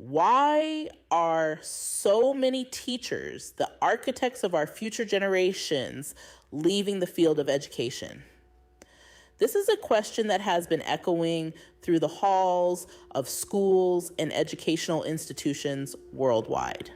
Why are so many teachers, the architects of our future generations, leaving the field of education? This is a question that has been echoing through the halls of schools and educational institutions worldwide.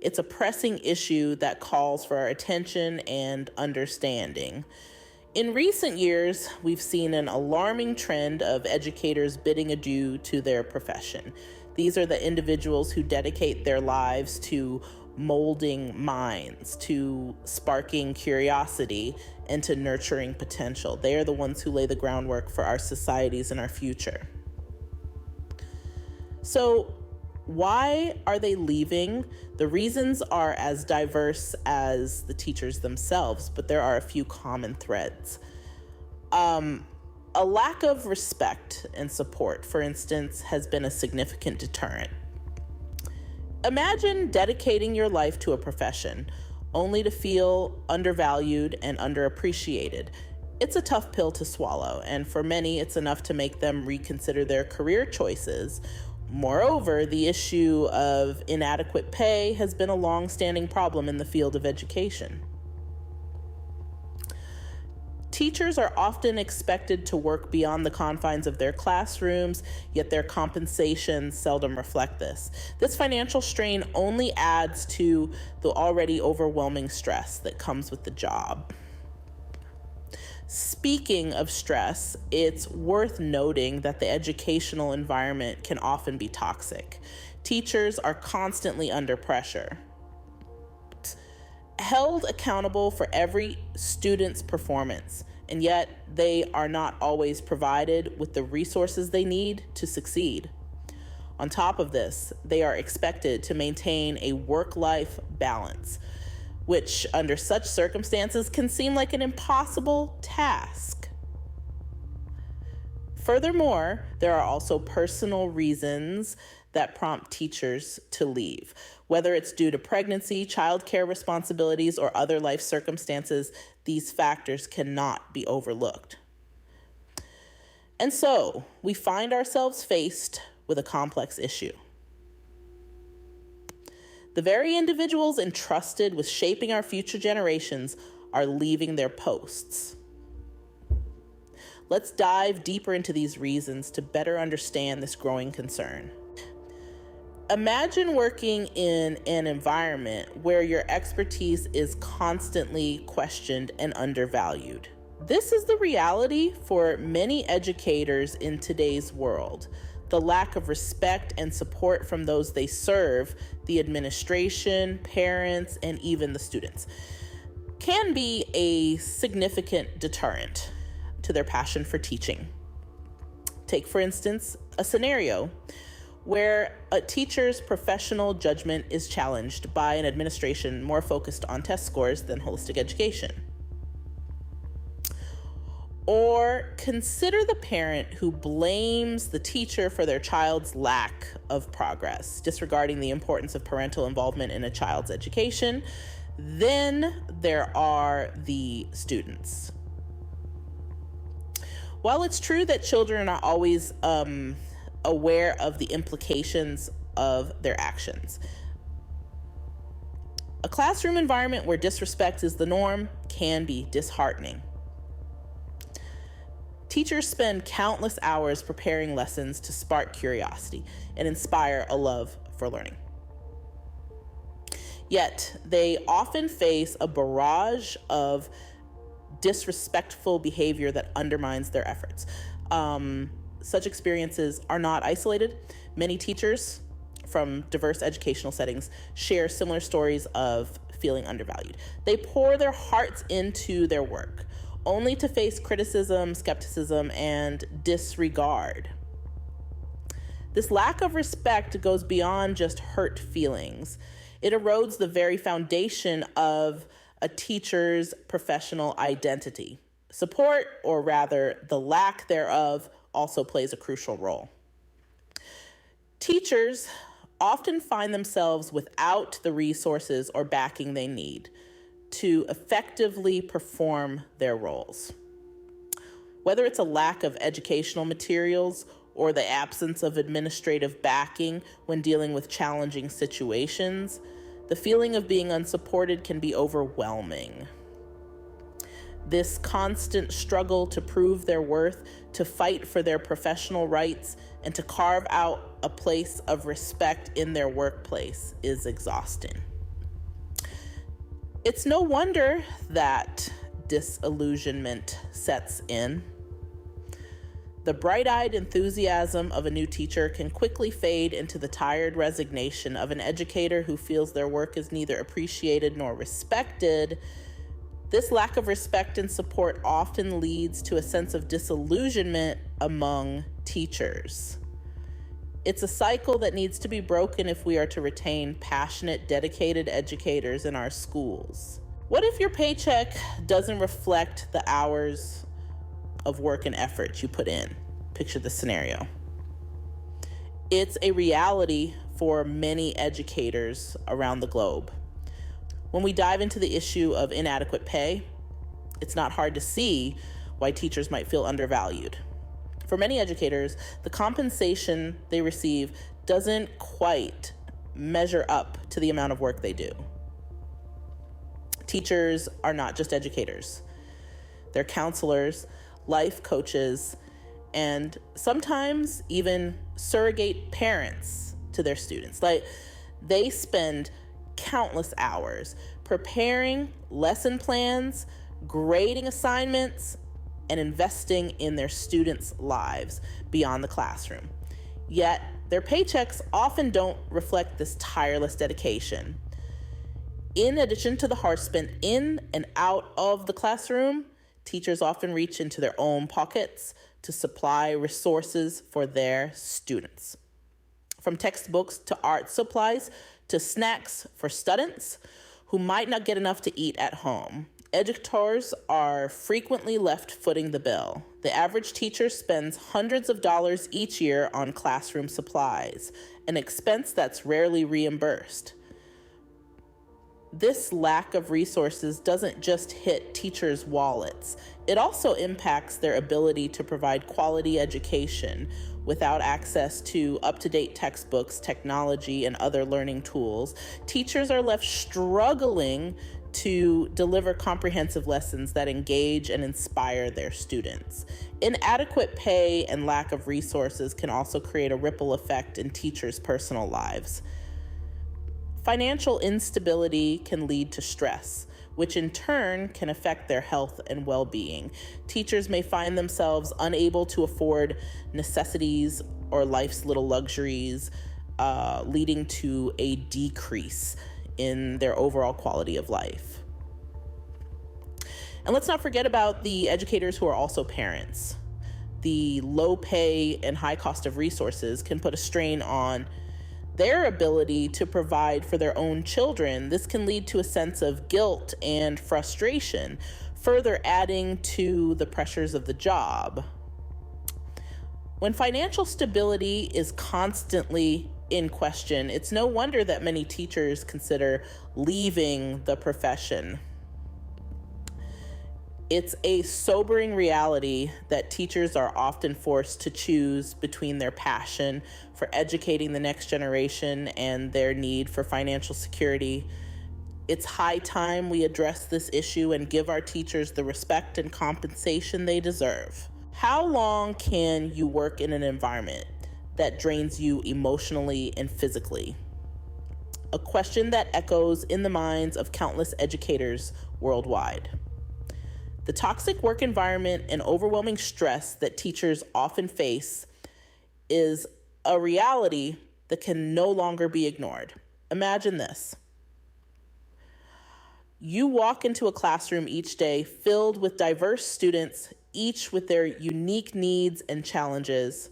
It's a pressing issue that calls for our attention and understanding. In recent years, we've seen an alarming trend of educators bidding adieu to their profession. These are the individuals who dedicate their lives to molding minds, to sparking curiosity, and to nurturing potential. They are the ones who lay the groundwork for our societies and our future. So, why are they leaving? The reasons are as diverse as the teachers themselves, but there are a few common threads. A lack of respect and support, for instance, has been a significant deterrent. Imagine dedicating your life to a profession only to feel undervalued and underappreciated. It's a tough pill to swallow, and for many, it's enough to make them reconsider their career choices. Moreover, the issue of inadequate pay has been a long-standing problem in the field of education. Teachers are often expected to work beyond the confines of their classrooms, yet their compensations seldom reflect this. This financial strain only adds to the already overwhelming stress that comes with the job. Speaking of stress, it's worth noting that the educational environment can often be toxic. Teachers are constantly under pressure, held accountable for every student's performance, and yet they are not always provided with the resources they need to succeed. On top of this, they are expected to maintain a work-life balance, which under such circumstances can seem like an impossible task. Furthermore, there are also personal reasons that prompt teachers to leave. Whether it's due to pregnancy, childcare responsibilities, or other life circumstances, these factors cannot be overlooked. And so, we find ourselves faced with a complex issue. The very individuals entrusted with shaping our future generations are leaving their posts. Let's dive deeper into these reasons to better understand this growing concern. Imagine working in an environment where your expertise is constantly questioned and undervalued. This is the reality for many educators in today's world. The lack of respect and support from those they serve, the administration, parents, and even the students, can be a significant deterrent to their passion for teaching. Take, for instance, a scenario where a teacher's professional judgment is challenged by an administration more focused on test scores than holistic education. Or consider the parent who blames the teacher for their child's lack of progress, disregarding the importance of parental involvement in a child's education. Then there are the students. While it's true that children are not always aware of the implications of their actions, a classroom environment where disrespect is the norm can be disheartening. Teachers spend countless hours preparing lessons to spark curiosity and inspire a love for learning. Yet, they often face a barrage of disrespectful behavior that undermines their efforts. Such experiences are not isolated. Many teachers from diverse educational settings share similar stories of feeling undervalued. They pour their hearts into their work, only to face criticism, skepticism, and disregard. This lack of respect goes beyond just hurt feelings. It erodes the very foundation of a teacher's professional identity. Support, or rather the lack thereof, also plays a crucial role. Teachers often find themselves without the resources or backing they need to effectively perform their roles. Whether it's a lack of educational materials or the absence of administrative backing when dealing with challenging situations, the feeling of being unsupported can be overwhelming. This constant struggle to prove their worth, to fight for their professional rights, and to carve out a place of respect in their workplace is exhausting. It's no wonder that disillusionment sets in. The bright-eyed enthusiasm of a new teacher can quickly fade into the tired resignation of an educator who feels their work is neither appreciated nor respected. This lack of respect and support often leads to a sense of disillusionment among teachers. It's a cycle that needs to be broken if we are to retain passionate, dedicated educators in our schools. What if your paycheck doesn't reflect the hours of work and effort you put in? Picture the scenario. It's a reality for many educators around the globe. When we dive into the issue of inadequate pay, it's not hard to see why teachers might feel undervalued. For many educators, the compensation they receive doesn't quite measure up to the amount of work they do. Teachers are not just educators. They're counselors, life coaches, and sometimes even surrogate parents to their students. Like, they spend countless hours preparing lesson plans, grading assignments, and investing in their students' lives beyond the classroom. Yet, their paychecks often don't reflect this tireless dedication. In addition to the hours spent in and out of the classroom, teachers often reach into their own pockets to supply resources for their students. From textbooks to art supplies to snacks for students who might not get enough to eat at home, educators are frequently left footing the bill. The average teacher spends hundreds of dollars each year on classroom supplies, an expense that's rarely reimbursed. This lack of resources doesn't just hit teachers' wallets. It also impacts their ability to provide quality education. Without access to up-to-date textbooks, technology, and other learning tools, teachers are left struggling to deliver comprehensive lessons that engage and inspire their students. Inadequate pay and lack of resources can also create a ripple effect in teachers' personal lives. Financial instability can lead to stress, which in turn can affect their health and well-being. Teachers may find themselves unable to afford necessities or life's little luxuries, leading to a decrease in their overall quality of life. And let's not forget about the educators who are also parents. The low pay and high cost of resources can put a strain on their ability to provide for their own children. This can lead to a sense of guilt and frustration, further adding to the pressures of the job. When financial stability is constantly in question, it's no wonder that many teachers consider leaving the profession. It's a sobering reality that teachers are often forced to choose between their passion for educating the next generation and their need for financial security. It's high time we address this issue and give our teachers the respect and compensation they deserve. How long can you work in an environment that drains you emotionally and physically? A question that echoes in the minds of countless educators worldwide. The toxic work environment and overwhelming stress that teachers often face is a reality that can no longer be ignored. Imagine this. You walk into a classroom each day filled with diverse students, each with their unique needs and challenges.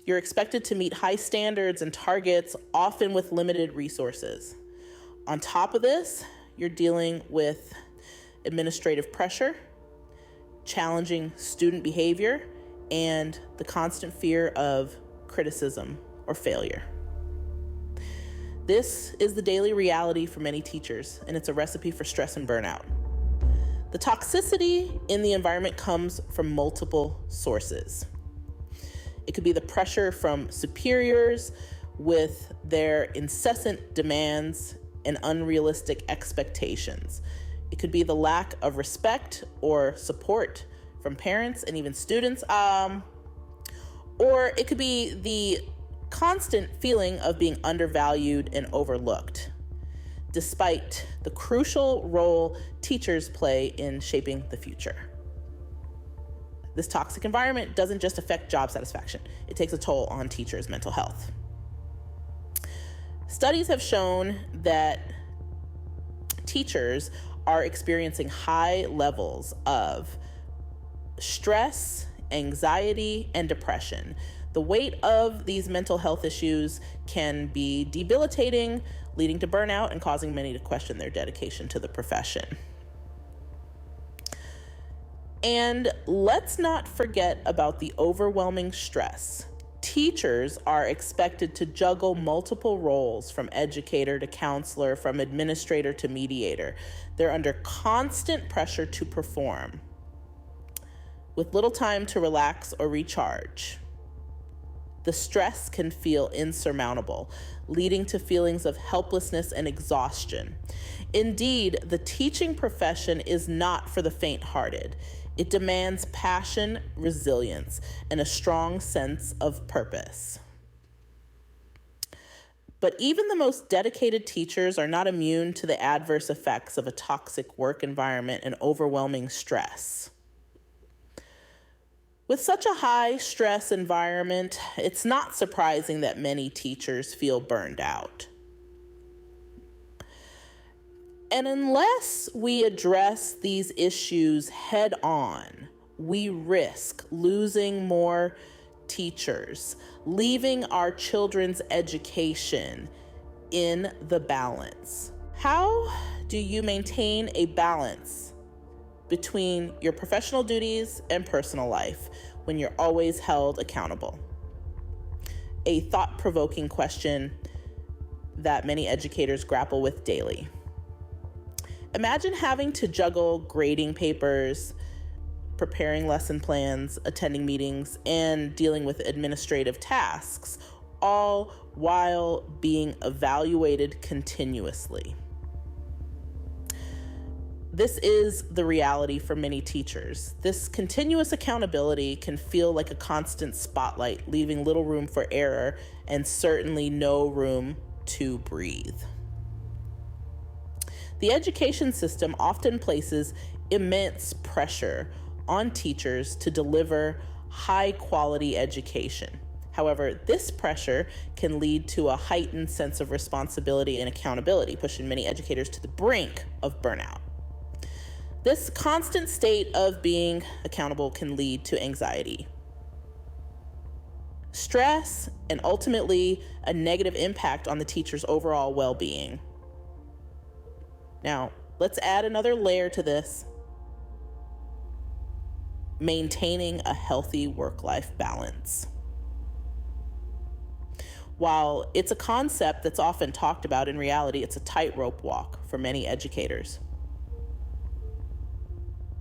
You're expected to meet high standards and targets, often with limited resources. On top of this, you're dealing with administrative pressure, challenging student behavior, and the constant fear of criticism or failure. This is the daily reality for many teachers, and it's a recipe for stress and burnout. The toxicity in the environment comes from multiple sources. It could be the pressure from superiors with their incessant demands and unrealistic expectations. It could be the lack of respect or support from parents and even students. Or it could be the constant feeling of being undervalued and overlooked, despite the crucial role teachers play in shaping the future. This toxic environment doesn't just affect job satisfaction, it takes a toll on teachers' mental health. Studies have shown that teachers are experiencing high levels of stress, anxiety, and depression. The weight of these mental health issues can be debilitating, leading to burnout and causing many to question their dedication to the profession. And let's not forget about the overwhelming stress. Teachers are expected to juggle multiple roles, from educator to counselor, from administrator to mediator. They're under constant pressure to perform, with little time to relax or recharge. The stress can feel insurmountable, leading to feelings of helplessness and exhaustion. Indeed, the teaching profession is not for the faint-hearted. It demands passion, resilience, and a strong sense of purpose. But even the most dedicated teachers are not immune to the adverse effects of a toxic work environment and overwhelming stress. With such a high stress environment, it's not surprising that many teachers feel burned out. And unless we address these issues head on, we risk losing more teachers, leaving our children's education in the balance. How do you maintain a balance between your professional duties and personal life when you're always held accountable? A thought-provoking question that many educators grapple with daily. Imagine having to juggle grading papers, preparing lesson plans, attending meetings, and dealing with administrative tasks, all while being evaluated continuously. This is the reality for many teachers. This continuous accountability can feel like a constant spotlight, leaving little room for error and certainly no room to breathe. The education system often places immense pressure on teachers to deliver high-quality education. However, this pressure can lead to a heightened sense of responsibility and accountability, pushing many educators to the brink of burnout. This constant state of being accountable can lead to anxiety, stress, and ultimately a negative impact on the teacher's overall well-being. Now, let's add another layer to this: maintaining a healthy work-life balance. While it's a concept that's often talked about, in reality, it's a tightrope walk for many educators.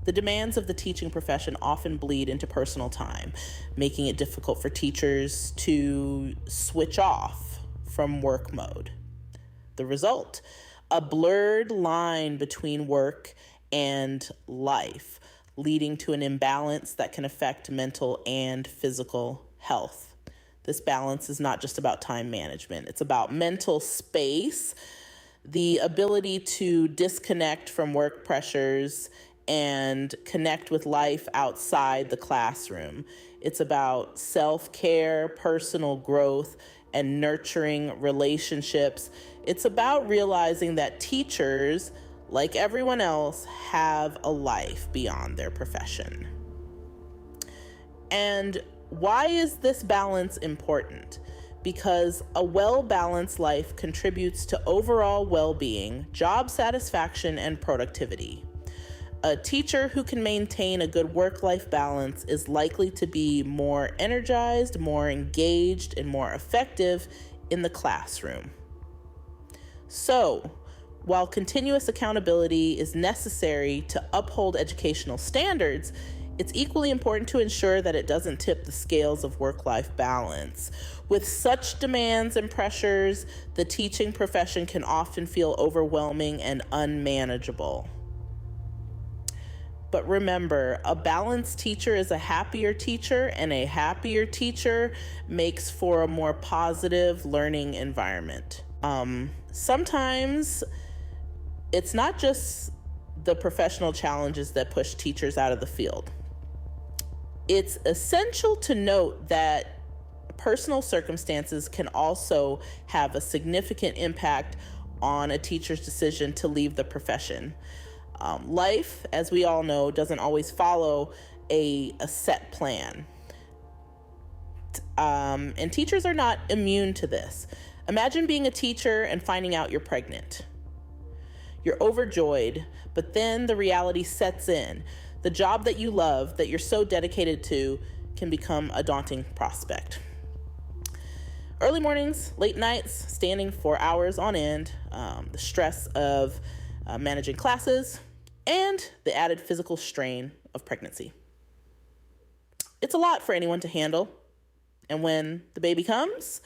The demands of the teaching profession often bleed into personal time, making it difficult for teachers to switch off from work mode. The result: a blurred line between work and life, leading to an imbalance that can affect mental and physical health. This balance is not just about time management. It's about mental space, the ability to disconnect from work pressures and connect with life outside the classroom. It's about self-care, personal growth, and nurturing relationships. It's about realizing that teachers, like everyone else, have a life beyond their profession. And why is this balance important? Because a well-balanced life contributes to overall well-being, job satisfaction, and productivity. A teacher who can maintain a good work-life balance is likely to be more energized, more engaged, and more effective in the classroom. So, while continuous accountability is necessary to uphold educational standards, It's equally important to ensure that it doesn't tip the scales of work-life balance. With such demands and pressures, the teaching profession can often feel overwhelming and unmanageable. But remember, a balanced teacher is a happier teacher, and a happier teacher makes for a more positive learning environment. Sometimes it's not just the professional challenges that push teachers out of the field. It's essential to note that personal circumstances can also have a significant impact on a teacher's decision to leave the profession. Life, as we all know, doesn't always follow a set plan. And teachers are not immune to this. Imagine being a teacher and finding out you're pregnant. You're overjoyed, but then the reality sets in. The job that you love, that you're so dedicated to, can become a daunting prospect. Early mornings, late nights, standing for hours on end, the stress of managing classes, and the added physical strain of pregnancy. It's a lot for anyone to handle. And when the baby comes,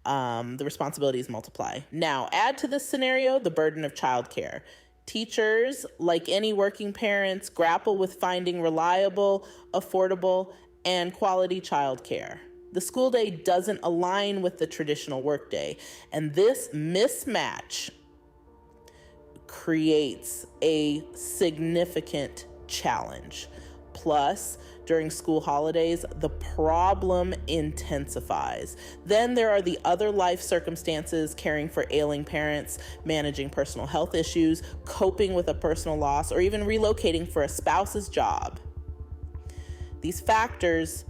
the responsibilities multiply. Now, add to this scenario the burden of childcare. Teachers, like any working parents, grapple with finding reliable, affordable, and quality childcare. The school day doesn't align with the traditional workday, and this mismatch creates a significant challenge. Plus, during school holidays, the problem intensifies. Then there are the other life circumstances: caring for ailing parents, managing personal health issues, coping with a personal loss, or even relocating for a spouse's job. These factors,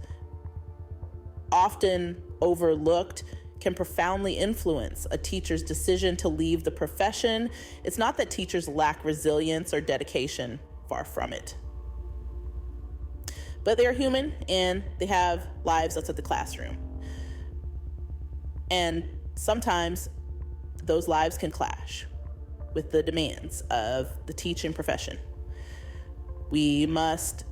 often overlooked, can profoundly influence a teacher's decision to leave the profession. It's not that teachers lack resilience or dedication, far from it. But they're human and they have lives outside the classroom. And sometimes those lives can clash with the demands of the teaching profession. We must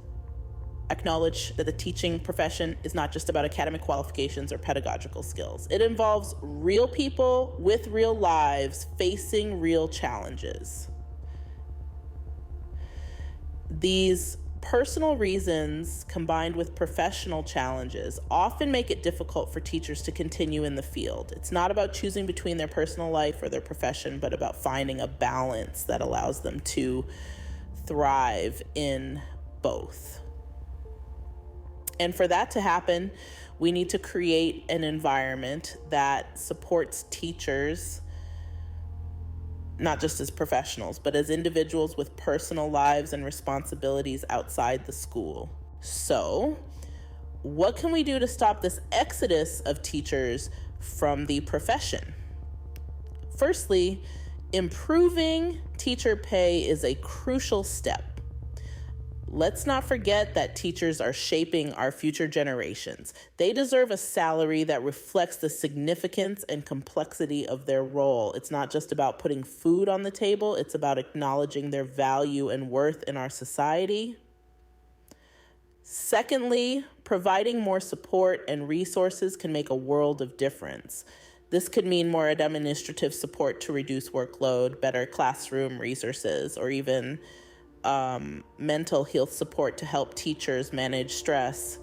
acknowledge that the teaching profession is not just about academic qualifications or pedagogical skills. It involves real people with real lives facing real challenges. These personal reasons combined with professional challenges often make it difficult for teachers to continue in the field. It's not about choosing between their personal life or their profession, but about finding a balance that allows them to thrive in both. And for that to happen, we need to create an environment that supports teachers, not just as professionals, but as individuals with personal lives and responsibilities outside the school. So, what can we do to stop this exodus of teachers from the profession? Firstly, improving teacher pay is a crucial step. Let's not forget that teachers are shaping our future generations. They deserve a salary that reflects the significance and complexity of their role. It's not just about putting food on the table, it's about acknowledging their value and worth in our society. Secondly, providing more support and resources can make a world of difference. This could mean more administrative support to reduce workload, better classroom resources, or even mental health support to help teachers manage stress.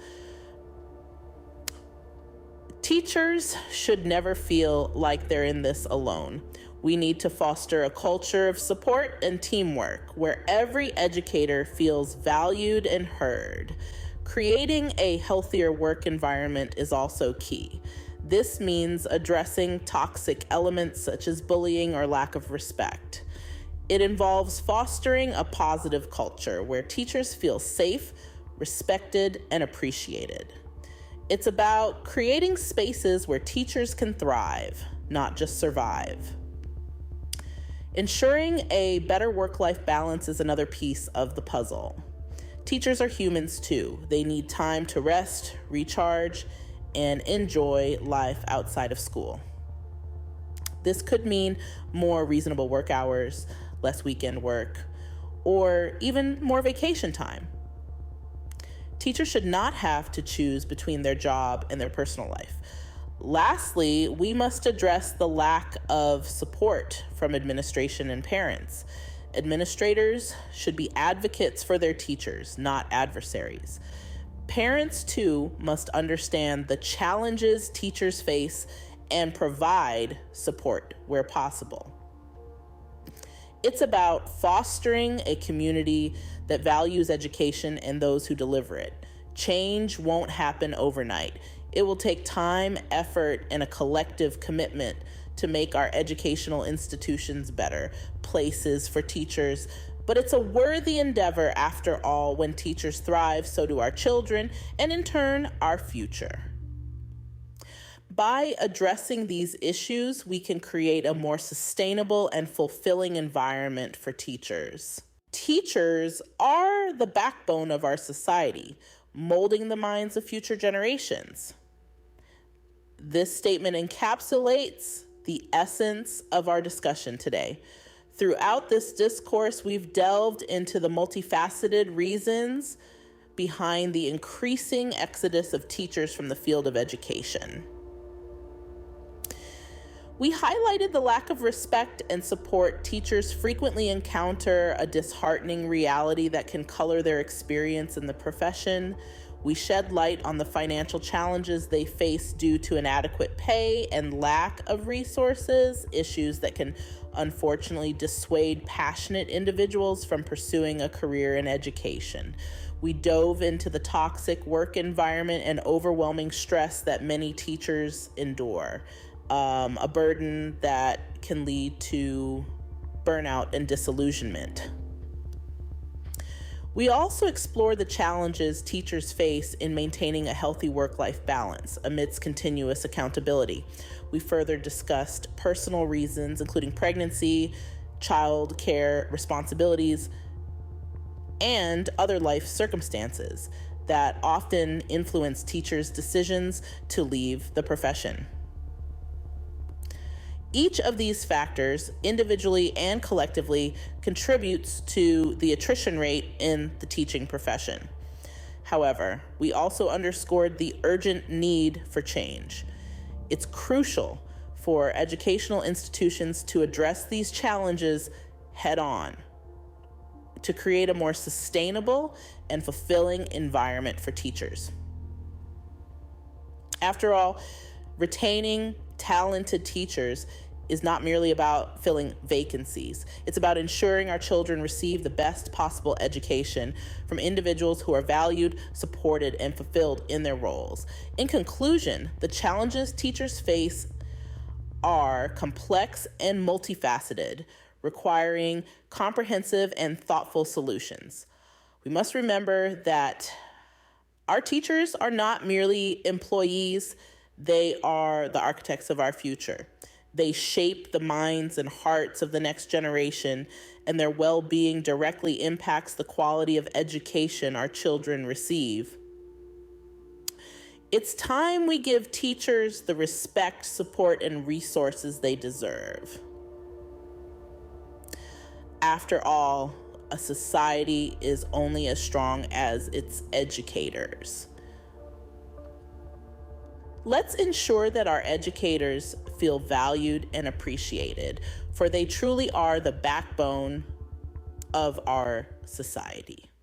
Teachers should never feel like they're in this alone. We need to foster a culture of support and teamwork where every educator feels valued and heard. Creating a healthier work environment is also key. This means addressing toxic elements such as bullying or lack of respect. It involves fostering a positive culture where teachers feel safe, respected, and appreciated. It's about creating spaces where teachers can thrive, not just survive. Ensuring a better work-life balance is another piece of the puzzle. Teachers are humans too. They need time to rest, recharge, and enjoy life outside of school. This could mean more reasonable work hours, less weekend work, or even more vacation time. Teachers should not have to choose between their job and their personal life. Lastly, we must address the lack of support from administration and parents. Administrators should be advocates for their teachers, not adversaries. Parents, too, must understand the challenges teachers face and provide support where possible. It's about fostering a community that values education and those who deliver it. Change won't happen overnight. It will take time, effort, and a collective commitment to make our educational institutions better places for teachers. But it's a worthy endeavor after all. When teachers thrive, so do our children, and in turn, our future. By addressing these issues, we can create a more sustainable and fulfilling environment for teachers. Teachers are the backbone of our society, molding the minds of future generations. This statement encapsulates the essence of our discussion today. Throughout this discourse, we've delved into the multifaceted reasons behind the increasing exodus of teachers from the field of education. We highlighted the lack of respect and support teachers frequently encounter, a disheartening reality that can color their experience in the profession. We shed light on the financial challenges they face due to inadequate pay and lack of resources, issues that can unfortunately dissuade passionate individuals from pursuing a career in education. We dove into the toxic work environment and overwhelming stress that many teachers endure, a burden that can lead to burnout and disillusionment. We also explore the challenges teachers face in maintaining a healthy work-life balance amidst continuous accountability. We further discussed personal reasons, including pregnancy, child care responsibilities, and other life circumstances that often influence teachers' decisions to leave the profession. Each of these factors, individually and collectively, contributes to the attrition rate in the teaching profession. However, we also underscored the urgent need for change. It's crucial for educational institutions to address these challenges head on, to create a more sustainable and fulfilling environment for teachers. After all, retaining talented teachers is not merely about filling vacancies. It's about ensuring our children receive the best possible education from individuals who are valued, supported, and fulfilled in their roles. In conclusion, the challenges teachers face are complex and multifaceted, requiring comprehensive and thoughtful solutions. We must remember that our teachers are not merely employees, they are the architects of our future. They shape the minds and hearts of the next generation, and their well-being directly impacts the quality of education our children receive. It's time we give teachers the respect, support, and resources they deserve. After all, a society is only as strong as its educators. Let's ensure that our educators feel valued and appreciated, for they truly are the backbone of our society.